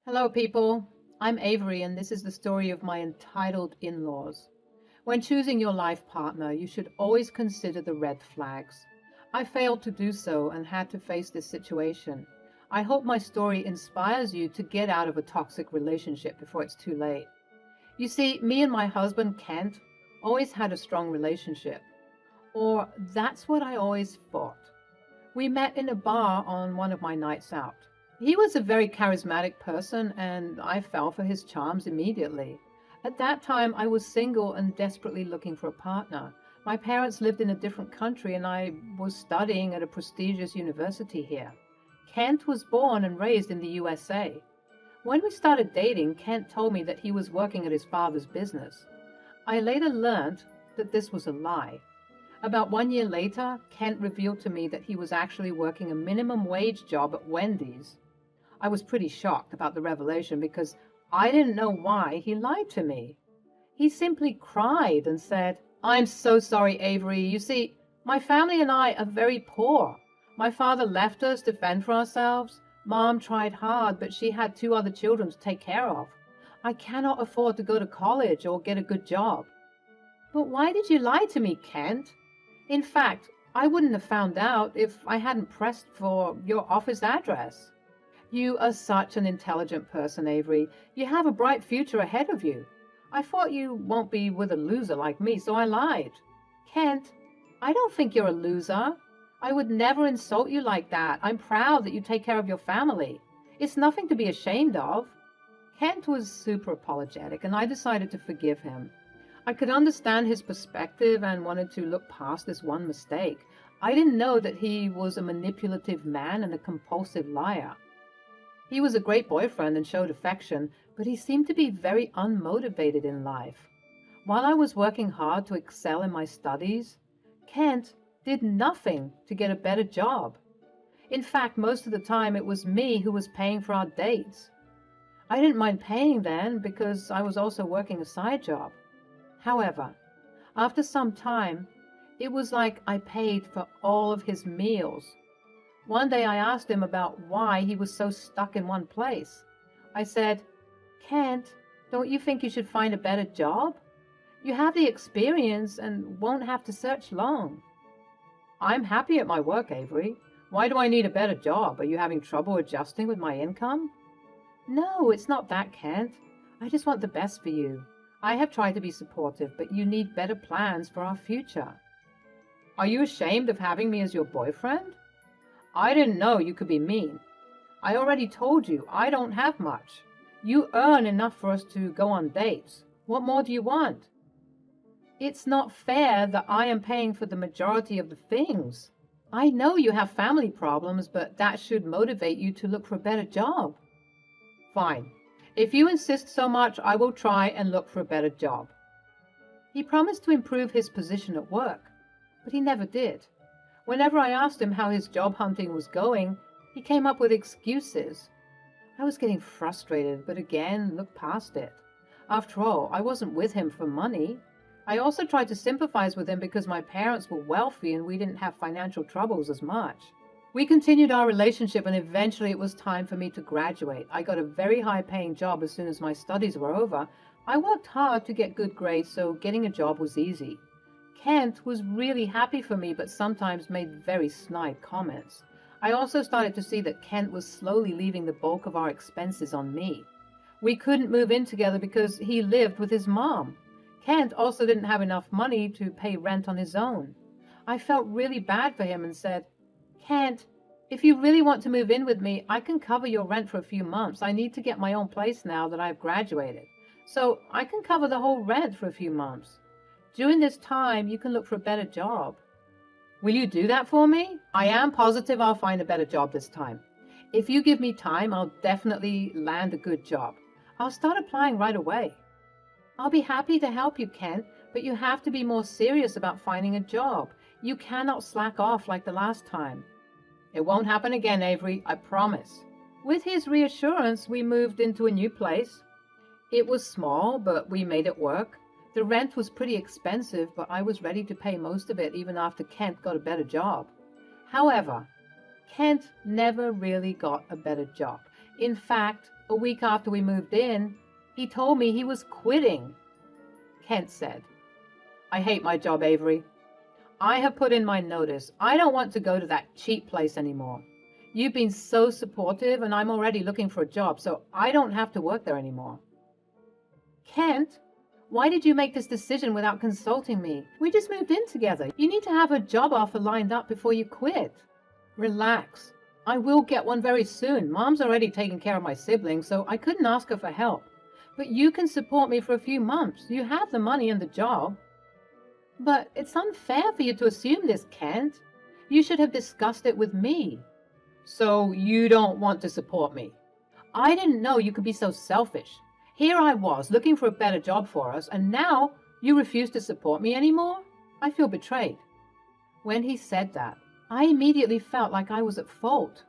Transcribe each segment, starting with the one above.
Hello, people. I'm Avery, and this is the story of my entitled in laws. When choosing your life partner, you should always consider the red flags. I failed to do so and had to face this situation. I hope my story inspires you to get out of a toxic relationship before it's too late. You see, me and my husband, Kent, always had a strong relationship. Or that's what I always thought. We met in a bar on one of my nights out. He was a very charismatic person, and I fell for his charms immediately. At that time, I was single and desperately looking for a partner. My parents lived in a different country, and I was studying at a prestigious university here. Kent was born and raised in the USA. When we started dating, Kent told me that he was working at his father's business. I later learned that this was a lie. About 1 year later, Kent revealed to me that he was actually working a minimum wage job at Wendy's. I was pretty shocked about the revelation because I didn't know why he lied to me. He simply cried and said, "I'm so sorry, Avery. You see, my family and I are very poor. My father left us to fend for ourselves. Mom tried hard, but she had 2 other children to take care of. I cannot afford to go to college or get a good job." "But why did you lie to me, Kent? In fact, I wouldn't have found out if I hadn't pressed for your office address." "You are such an intelligent person, Avery. You have a bright future ahead of you. I thought you won't be with a loser like me, so I lied." "Kent, I don't think you're a loser. I would never insult you like that. I'm proud that you take care of your family. It's nothing to be ashamed of." Kent was super apologetic, and I decided to forgive him. I could understand his perspective and wanted to look past this one mistake. I didn't know that he was a manipulative man and a compulsive liar. He was a great boyfriend and showed affection, but he seemed to be very unmotivated in life. While I was working hard to excel in my studies, Kent did nothing to get a better job. In fact, most of the time it was me who was paying for our dates. I didn't mind paying then because I was also working a side job. However, after some time, it was like I paid for all of his meals. One day I asked him about why he was so stuck in one place. I said, "Kent, don't you think you should find a better job? You have the experience and won't have to search long." "I'm happy at my work, Avery. Why do I need a better job? Are you having trouble adjusting with my income?" "No, it's not that, Kent. I just want the best for you. I have tried to be supportive, but you need better plans for our future." "Are you ashamed of having me as your boyfriend?" "I didn't know you could be mean. I already told you I don't have much. You earn enough for us to go on dates. What more do you want?" "It's not fair that I am paying for the majority of the things. I know you have family problems, but that should motivate you to look for a better job." "Fine. If you insist so much, I will try and look for a better job." He promised to improve his position at work, but he never did. Whenever I asked him how his job hunting was going, he came up with excuses. I was getting frustrated, but again, looked past it. After all, I wasn't with him for money. I also tried to sympathize with him because my parents were wealthy and we didn't have financial troubles as much. We continued our relationship, and eventually it was time for me to graduate. I got a very high-paying job as soon as my studies were over. I worked hard to get good grades, so getting a job was easy. Kent was really happy for me, but sometimes made very snide comments. I also started to see that Kent was slowly leaving the bulk of our expenses on me. We couldn't move in together because he lived with his mom. Kent also didn't have enough money to pay rent on his own. I felt really bad for him and said, "Kent, if you really want to move in with me, I can cover your rent for a few months. I need to get my own place now that I've graduated. So I can cover the whole rent for a few months. During this time, you can look for a better job. Will you do that for me? I am positive I'll find a better job this time. If you give me time, I'll definitely land a good job. I'll start applying right away." "I'll be happy to help you, Kent, but you have to be more serious about finding a job. You cannot slack off like the last time." "It won't happen again, Avery, I promise." With his reassurance, we moved into a new place. It was small, but we made it work. The rent was pretty expensive, but I was ready to pay most of it even after Kent got a better job. However, Kent never really got a better job. In fact, A week after we moved in, he told me he was quitting. Kent said, "I hate my job, Avery. I have put in my notice. I don't want to go to that cheap place anymore. You've been so supportive, and I'm already looking for a job, so I don't have to work there anymore." Kent, why did you make this decision without consulting me? We just moved in together. You need to have a job offer lined up before you quit. Relax. I will get one very soon. Mom's already taking care of my siblings, so I couldn't ask her for help. But you can support me for a few months. You have the money and the job. But it's unfair for you to assume this, Kent. You should have discussed it with me. So you don't want to support me? I didn't know you could be so selfish. Here I was, looking for a better job for us, and now you refuse to support me anymore? I feel betrayed. When he said that, I immediately felt like I was at fault.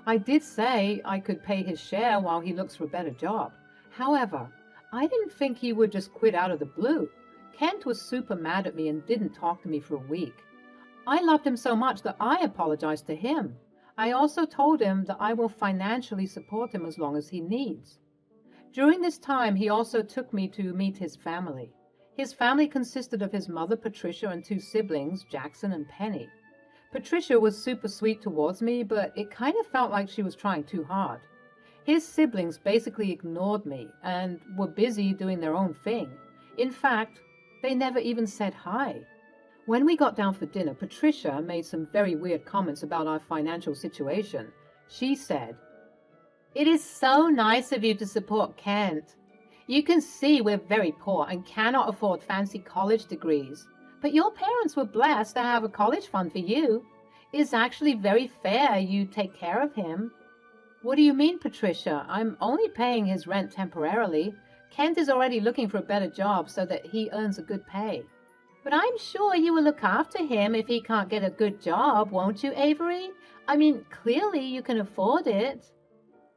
I did say I could pay his share while he looks for a better job. However, I didn't think he would just quit out of the blue. Kent was super mad at me and didn't talk to me for a week. I loved him so much that I apologized to him. I also told him that I will financially support him as long as he needs. During this time, he also took me to meet his family. His family consisted of his mother, Patricia, and 2 siblings, Jackson and Penny. Patricia was super sweet towards me, but it kind of felt like she was trying too hard. His siblings basically ignored me and were busy doing their own thing. In fact, they never even said hi. When we got down for dinner, Patricia made some very weird comments about our financial situation. She said, "It is so nice of you to support Kent. You can see we're very poor and cannot afford fancy college degrees. But your parents were blessed to have a college fund for you. It's actually very fair you take care of him." "What do you mean, Patricia? I'm only paying his rent temporarily. Kent is already looking for a better job so that he earns a good pay." "But I'm sure you will look after him if he can't get a good job, won't you, Avery? I mean, clearly you can afford it."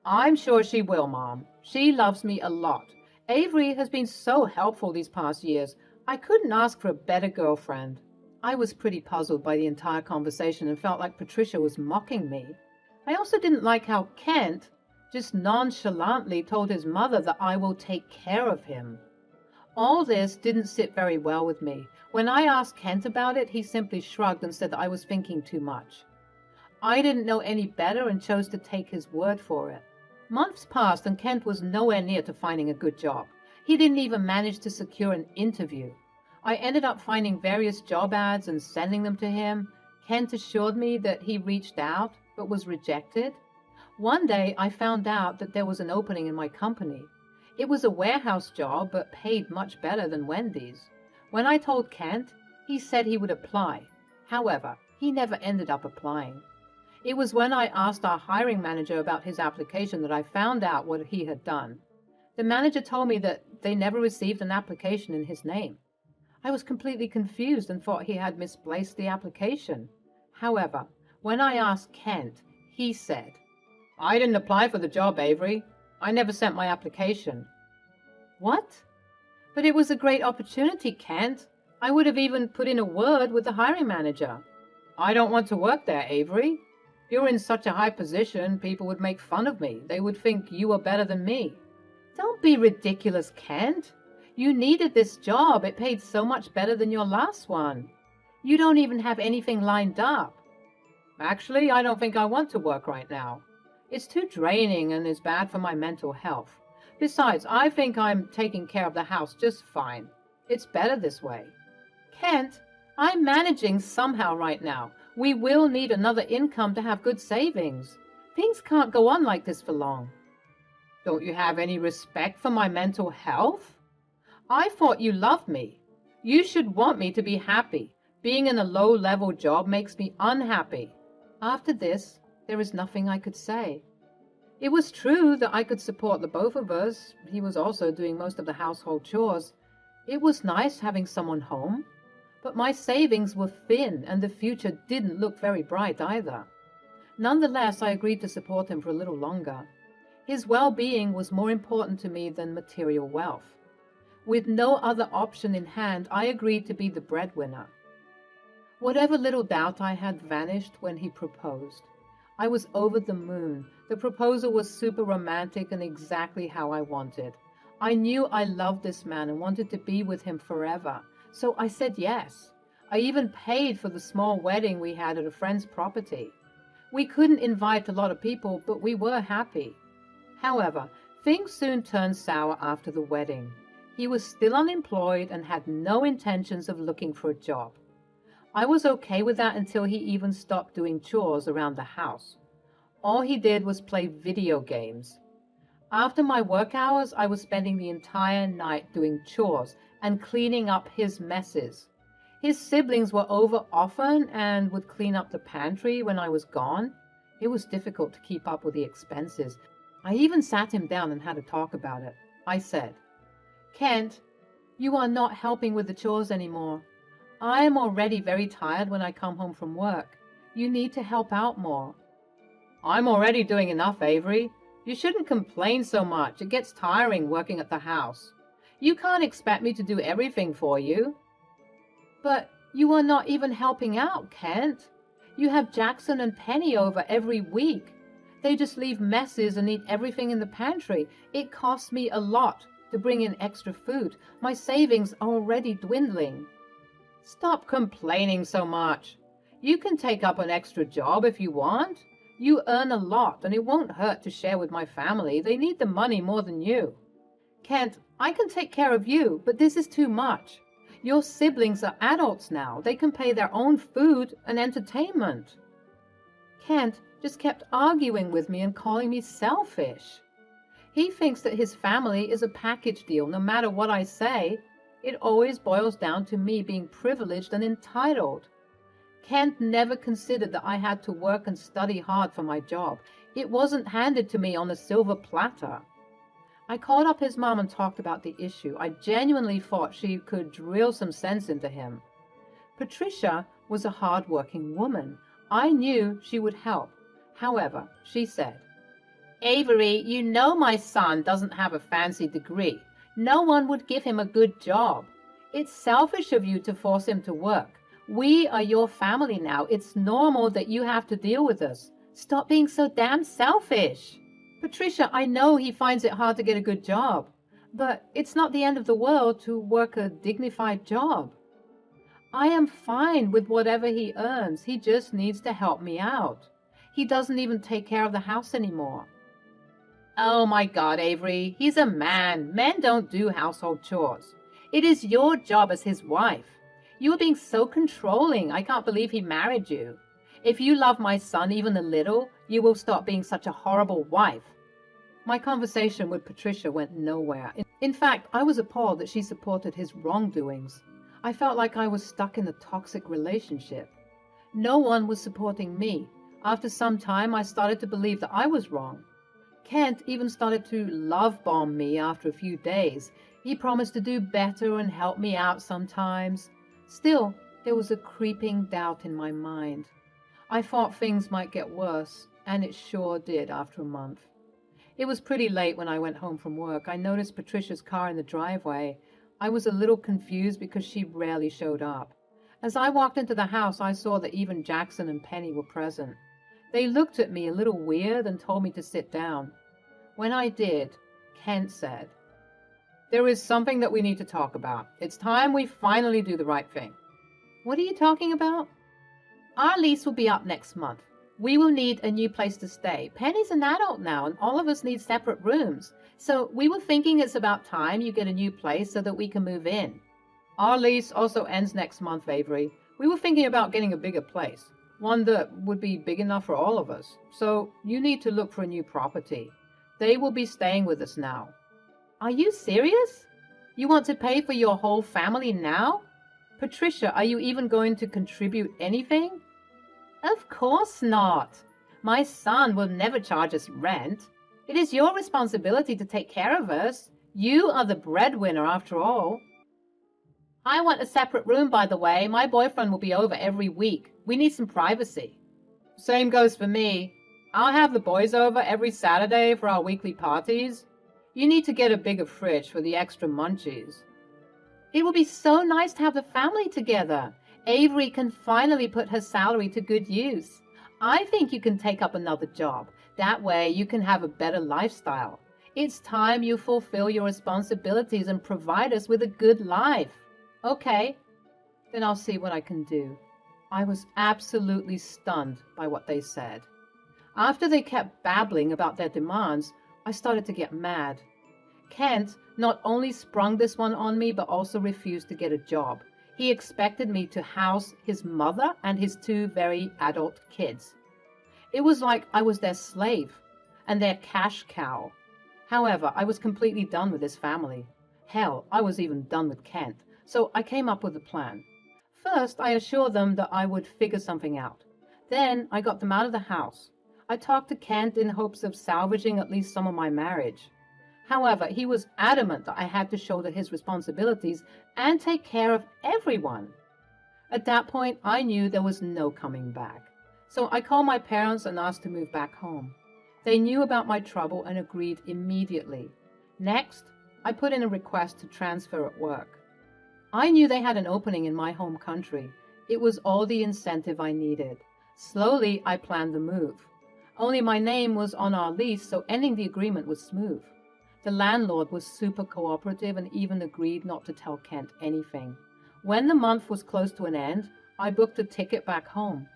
"I'm sure she will, Mom. She loves me a lot. Avery has been so helpful these past years. I couldn't ask for a better girlfriend." I was pretty puzzled by the entire conversation and felt like Patricia was mocking me. I also didn't like how Kent just nonchalantly told his mother that I will take care of him. All this didn't sit very well with me. When I asked Kent about it, he simply shrugged and said that I was thinking too much. I didn't know any better and chose to take his word for it. Months passed and Kent was nowhere near to finding a good job. He didn't even manage to secure an interview. I ended up finding various job ads and sending them to him. Kent assured me that he reached out but was rejected. One day I found out that there was an opening in my company. It was a warehouse job but paid much better than Wendy's. When I told Kent, he said he would apply. However, he never ended up applying. It was when I asked our hiring manager about his application that I found out what he had done. The manager told me that they never received an application in his name. I was completely confused and thought he had misplaced the application. However, when I asked Kent, he said, "I didn't apply for the job, Avery. I never sent my application." What? But it was a great opportunity, Kent. I would have even put in a word with the hiring manager. "I don't want to work there, Avery. You're in such a high position, people would make fun of me. They would think you are better than me." "Don't be ridiculous, Kent. You needed this job. It paid so much better than your last one. You don't even have anything lined up." "Actually, I don't think I want to work right now. It's too draining and is bad for my mental health. Besides, I think I'm taking care of the house just fine. It's better this way." "Kent, I'm managing somehow right now. We will need another income to have good savings. Things can't go on like this for long." "Don't you have any respect for my mental health? I thought you loved me. You should want me to be happy. Being in a low-level job makes me unhappy." After this, there is nothing I could say. It was true that I could support the both of us. He was also doing most of the household chores. It was nice having someone home. But my savings were thin, and the future didn't look very bright either. Nonetheless, I agreed to support him for a little longer. His well-being was more important to me than material wealth. With no other option in hand, I agreed to be the breadwinner. Whatever little doubt I had vanished when he proposed. I was over the moon. The proposal was super romantic and exactly how I wanted. I knew I loved this man and wanted to be with him forever, so I said yes. I even paid for the small wedding we had at a friend's property. We couldn't invite a lot of people, but we were happy. However, things soon turned sour after the wedding. He was still unemployed and had no intentions of looking for a job. I was okay with that until he even stopped doing chores around the house. All he did was play video games. After my work hours, I was spending the entire night doing chores and cleaning up his messes. His siblings were over often and would clean up the pantry when I was gone. It was difficult to keep up with the expenses. I even sat him down and had a talk about it. I said, "Kent, you are not helping with the chores anymore. I am already very tired when I come home from work. You need to help out more." "I'm already doing enough, Avery. You shouldn't complain so much. It gets tiring working at the house. You can't expect me to do everything for you." "But you are not even helping out, Kent. You have Jackson and Penny over every week. They just leave messes and eat everything in the pantry. It costs me a lot to bring in extra food. My savings are already dwindling." "Stop complaining so much. You can take up an extra job if you want. You earn a lot, and it won't hurt to share with my family. They need the money more than you." "Kent, I can take care of you, but this is too much. Your siblings are adults now. They can pay their own food and entertainment." Kent just kept arguing with me and calling me selfish. He thinks that his family is a package deal. No matter what I say, it always boils down to me being privileged and entitled. Kent never considered that I had to work and study hard for my job. It wasn't handed to me on a silver platter. I called up his mom and talked about the issue. I genuinely thought she could drill some sense into him. Patricia was a hard-working woman. I knew she would help. However, she said, "Avery, you know my son doesn't have a fancy degree. No one would give him a good job. It's selfish of you to force him to work. We are your family now. It's normal that you have to deal with us. Stop being so damn selfish." "Patricia, I know he finds it hard to get a good job, but it's not the end of the world to work a dignified job. I am fine with whatever he earns. He just needs to help me out. He doesn't even take care of the house anymore." "Oh my God, Avery, he's a man. Men don't do household chores. It is your job as his wife. You are being so controlling. I can't believe he married you. If you love my son even a little, you will stop being such a horrible wife." My conversation with Patricia went nowhere. In fact, I was appalled that she supported his wrongdoings. I felt like I was stuck in a toxic relationship. No one was supporting me. After some time, I started to believe that I was wrong. Kent even started to love bomb me after a few days. He promised to do better and help me out sometimes. Still, there was a creeping doubt in my mind. I thought things might get worse, and it sure did after a month. It was pretty late when I went home from work. I noticed Patricia's car in the driveway. I was a little confused because she rarely showed up. As I walked into the house, I saw that even Jackson and Penny were present. They looked at me a little weird and told me to sit down. When I did, Kent said, "There is something that we need to talk about. It's time we finally do the right thing." "What are you talking about?" "Our lease will be up next month. We will need a new place to stay. Penny's an adult now, and all of us need separate rooms. So we were thinking it's about time you get a new place so that we can move in." "Our lease also ends next month, Avery. We were thinking about getting a bigger place, one that would be big enough for all of us. So you need to look for a new property. They will be staying with us now." "Are you serious? You want to pay for your whole family now? Patricia, are you even going to contribute anything?" "Of course not. My son will never charge us rent. It is your responsibility to take care of us. You are the breadwinner after all." "I want a separate room, by the way. My boyfriend will be over every week. We need some privacy." "Same goes for me. I'll have the boys over every Saturday for our weekly parties. You need to get a bigger fridge for the extra munchies." "It will be so nice to have the family together. Avery can finally put her salary to good use. I think you can take up another job. That way you can have a better lifestyle. It's time you fulfill your responsibilities and provide us with a good life. Okay, then I'll see what I can do. I was absolutely stunned by what they said. After they kept babbling about their demands, I started to get mad. Kent not only sprung this one on me, but also refused to get a job. He expected me to house his mother and his two very adult kids. It was like I was their slave and their cash cow. However, I was completely done with this family. Hell, I was even done with Kent, so I came up with a plan. First, I assured them that I would figure something out. Then, I got them out of the house. I talked to Kent in hopes of salvaging at least some of my marriage. However, he was adamant that I had to shoulder his responsibilities and take care of everyone. At that point, I knew there was no coming back. So I called my parents and asked to move back home. They knew about my trouble and agreed immediately. Next, I put in a request to transfer at work. I knew they had an opening in my home country. It was all the incentive I needed. Slowly, I planned the move. Only my name was on our lease, so ending the agreement was smooth. The landlord was super cooperative and even agreed not to tell Kent anything. When the month was close to an end, I booked a ticket back home.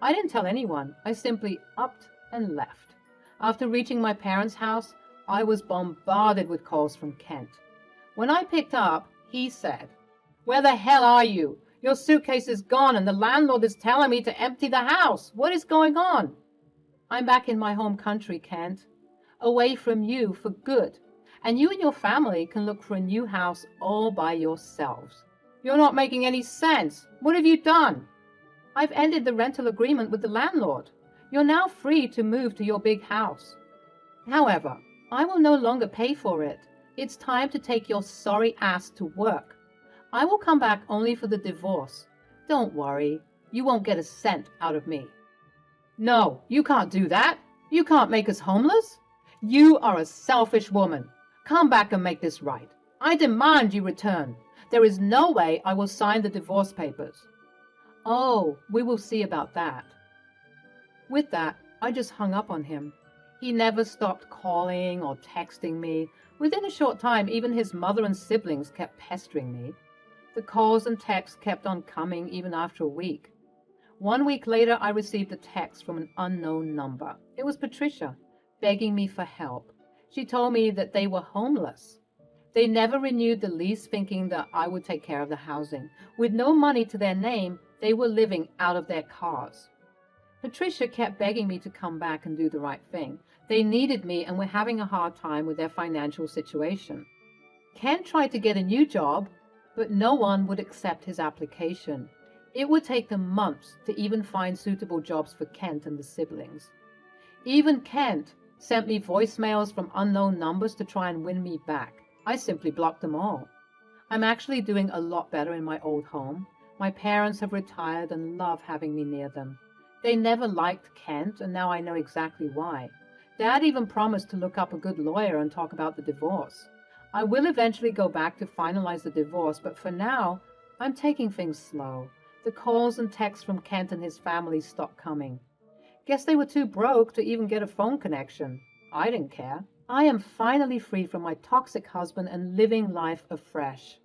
I didn't tell anyone. I simply upped and left. After reaching my parents' house, I was bombarded with calls from Kent. When I picked up, he said, "Where the hell are you? Your suitcase is gone and the landlord is telling me to empty the house. What is going on?" "I'm back in my home country, Kent. Away from you for good. And you and your family can look for a new house all by yourselves." "You're not making any sense. What have you done?" "I've ended the rental agreement with the landlord. You're now free to move to your big house. However, I will no longer pay for it. It's time to take your sorry ass to work. I will come back only for the divorce. Don't worry, you won't get a cent out of me." "No, you can't do that. You can't make us homeless. You are a selfish woman. Come back and make this right. I demand you return. There is no way I will sign the divorce papers." "Oh, we will see about that." With that, I just hung up on him. He never stopped calling or texting me. Within a short time, even his mother and siblings kept pestering me. The calls and texts kept on coming even after a week. 1 week later, I received a text from an unknown number. It was Patricia, begging me for help. She told me that they were homeless. They never renewed the lease, thinking that I would take care of the housing. With no money to their name, they were living out of their cars. Patricia kept begging me to come back and do the right thing. They needed me and were having a hard time with their financial situation. Ken tried to get a new job, but no one would accept his application. It would take them months to even find suitable jobs for Kent and the siblings. Even Kent sent me voicemails from unknown numbers to try and win me back. I simply blocked them all. I'm actually doing a lot better in my old home. My parents have retired and love having me near them. They never liked Kent, and now I know exactly why. Dad even promised to look up a good lawyer and talk about the divorce. I will eventually go back to finalize the divorce, but for now, I'm taking things slow. The calls and texts from Kent and his family stopped coming. Guess they were too broke to even get a phone connection. I didn't care. I am finally free from my toxic husband and living life afresh.